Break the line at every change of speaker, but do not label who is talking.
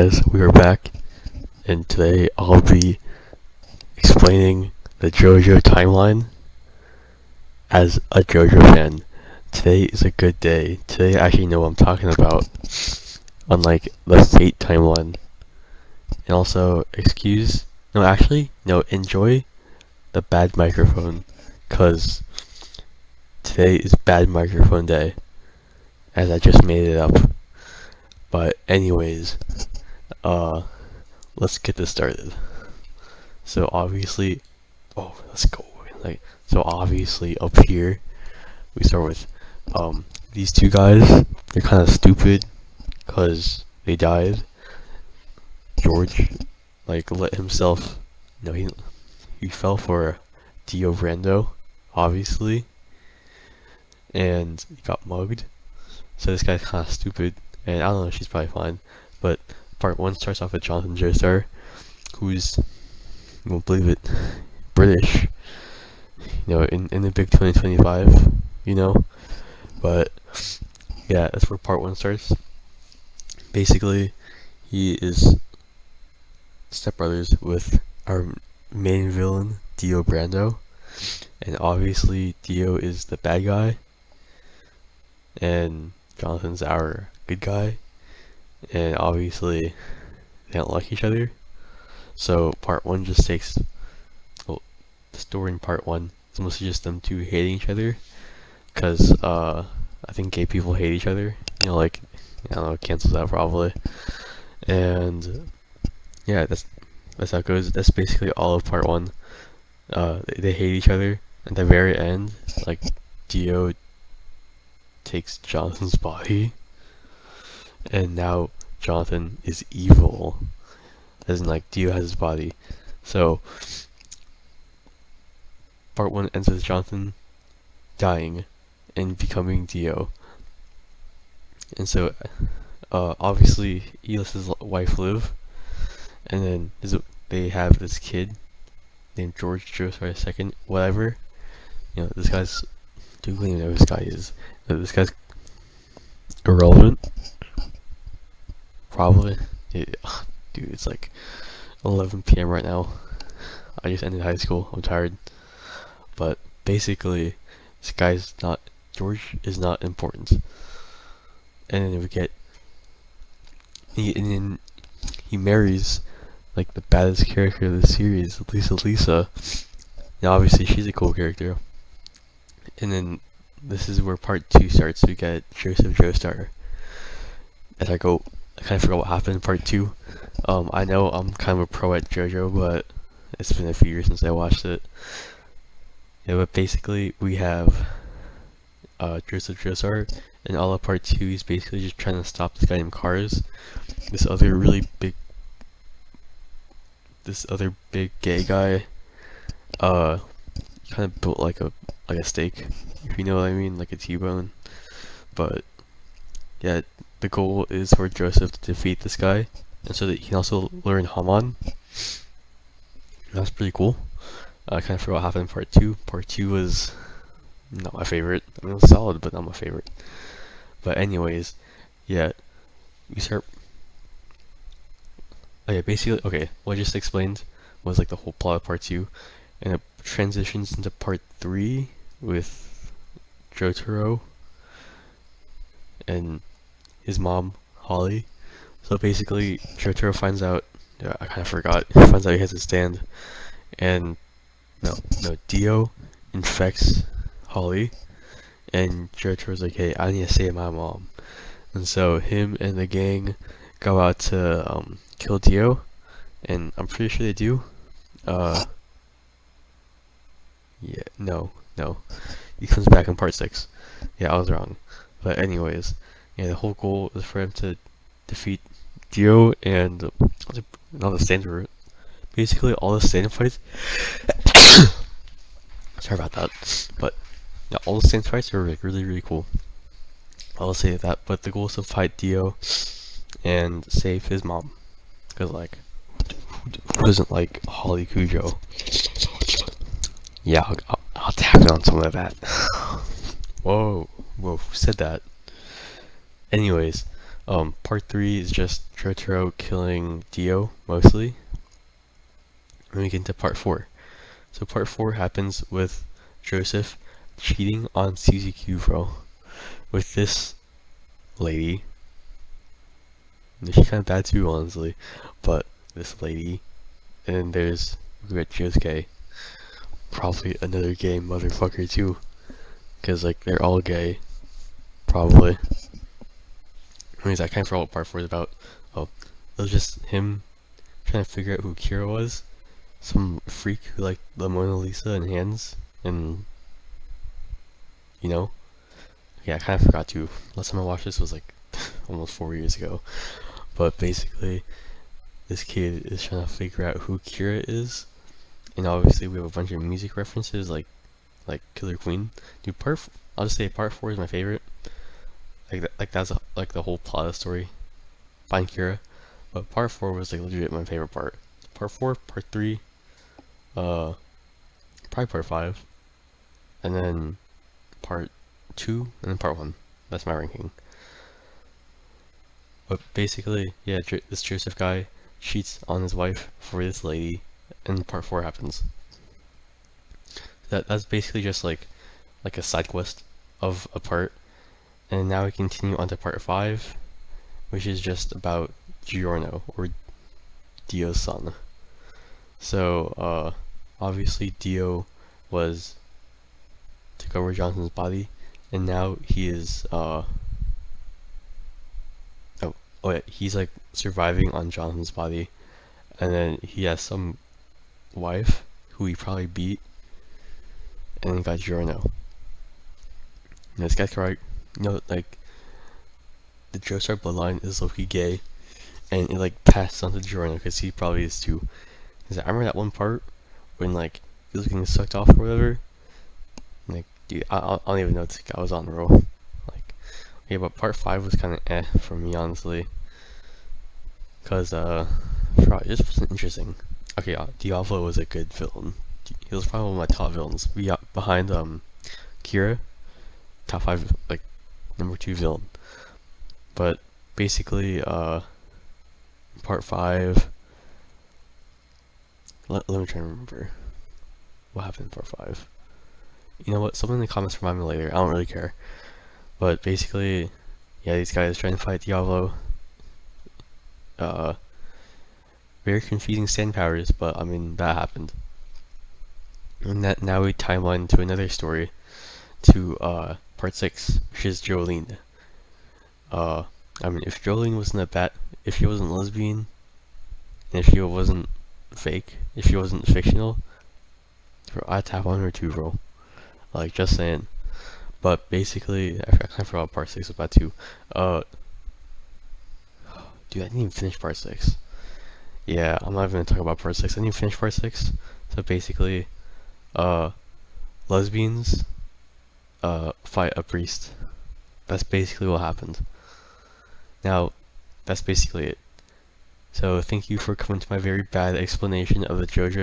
Guys, we are back, and today I'll be explaining the JoJo timeline as a JoJo fan. Today is a good day. Today I actually know what I'm talking about, unlike the Fate timeline. And also, enjoy the bad microphone, cause today is bad microphone day, as I just made it up. But anyways, let's get this started. So obviously, let's go. So obviously up here, we start with these two guys. They're kind of stupid because they died. George let himself. No, he fell for Dio Brando, obviously, and he got mugged. So this guy's kind of stupid, and I don't know. She's probably fine, but part one starts off with Jonathan Joestar, who's, you won't believe it, British. In the big 2025, but yeah, that's where part one starts. Basically, he is stepbrothers with our main villain, Dio Brando, and obviously Dio is the bad guy, and Jonathan's our good guy, and obviously they don't like each other. So part one just takes, the story in part one is mostly just them two hating each other, because I think gay people hate each other. I don't know, cancels out probably. And yeah, that's how it goes. That's basically all of part one. They hate each other. At the very end, Dio takes Jonathan's body, and now Jonathan is evil. As in, Dio has his body. So part one ends with Jonathan dying and becoming Dio. And so, obviously, he lets his wife live, and then they have this kid named George Joestar II, whatever. This guy's, do you even know who this guy is? This guy's irrelevant, probably. Dude, it's 11 p.m. right now. I just ended high school. I'm tired. But basically, George is not important. And then he marries the baddest character of the series, Lisa. Now obviously she's a cool character. And then this is where part two starts. We get Joseph Joestar. I kind of forgot what happened in part two. I know I'm kind of a pro at JoJo, but it's been a few years since I watched it. Yeah, but basically we have Joseph Joestar, and all of part two he's basically just trying to stop this guy named Cars, this other big gay guy. Kind of built like a steak, if you know what I mean, like a T-bone. But yeah, the goal is for Joseph to defeat this guy, and so that he can also learn Haman. That's pretty cool. I kind of forgot what happened in part two. Part two was not my favorite. I mean, it was solid, but not my favorite. But anyways, yeah, we start. Okay, basically, what I just explained was the whole plot of part two, and it transitions into part three with Jotaro and his mom, Holly. So basically, Jotaro finds out. Yeah, I kind of forgot. He finds out he has a stand, and Dio infects Holly, and Jotaro's like, "Hey, I need to save my mom." And so him and the gang go out to kill Dio, and I'm pretty sure they do. Yeah, no. He comes back in part 6. Yeah, I was wrong. But anyways, yeah, the whole goal is for him to defeat Dio, and all the stands were basically all the stand fights. Sorry about that, but yeah, all the stand fights are really, really cool. I'll say that. But the goal is to fight Dio and save his mom, because who doesn't like Holly Cujo? Yeah, I'll tap in on some of that. Whoa, who said that? Anyways, Part 3 is just Jotaro killing Dio, mostly. And we get into part 4. So part 4 happens with Joseph cheating on Suzy bro, with this lady. And she's kind of bad too, honestly. But this lady, and then there's we got Josuke, probably another gay motherfucker too, cause like they're all gay, probably. Anyways, I kind of forgot what part 4 is about. Oh, it was just him trying to figure out who Kira was. Some freak who liked the Mona Lisa and hands, and you know. Yeah, I kind of forgot too. Last time I watched this was like almost 4 years ago. But basically, this kid is trying to figure out who Kira is, and obviously we have a bunch of music references like Killer Queen. Dude, I'll just say part 4 is my favorite. That's like the whole plot of the story. Find Kira, but part 4 was like legit my favorite part. Part 4, part 3, probably part 5, and then part 2, and then part 1. That's my ranking. But basically, yeah, this Joseph guy cheats on his wife for this lady, and part 4 happens. That's basically just like a side quest of a part, and now we continue on to part 5, which is just about Giorno, or Dio's son. So, obviously Dio took over Johnson's body, and now he is, he's like surviving on Johnson's body, and then he has some wife who he probably beat, and then got Giorno. And this guy's correct. Like, the Joestar bloodline is low-key gay, and it like passed on to Giorno because he probably is too. Cause I remember that one part when like he was getting sucked off or whatever. And, like, dude, I don't even know if this guy was on the roll. Like, yeah, but part 5 was kind of for me, honestly. Cause it just wasn't interesting. Okay, Diavolo was a good villain. He was probably one of my top villains. We got behind Kira, top 5, like number 2 villain. But basically, part 5. Let me try to remember what happened in part 5. You know what? Someone in the comments remind me later. I don't really care. But basically, yeah, these guys trying to fight Diavolo. Very confusing stand powers, but I mean that happened. And that now we timeline to another story, to part 6, which is Jolene. I mean, if Jolene wasn't if she wasn't lesbian, and if she wasn't fake, if she wasn't fictional, bro, I'd tap on her too, bro. Like, just saying. But basically, I kind of forgot part 6 was about too. Dude, I didn't even finish part 6. Yeah, I'm not even gonna talk about part 6. I didn't even finish part 6. So basically, lesbians, fight a priest. That's basically what happened. Now, that's basically it. So thank you for coming to my very bad explanation of the JoJo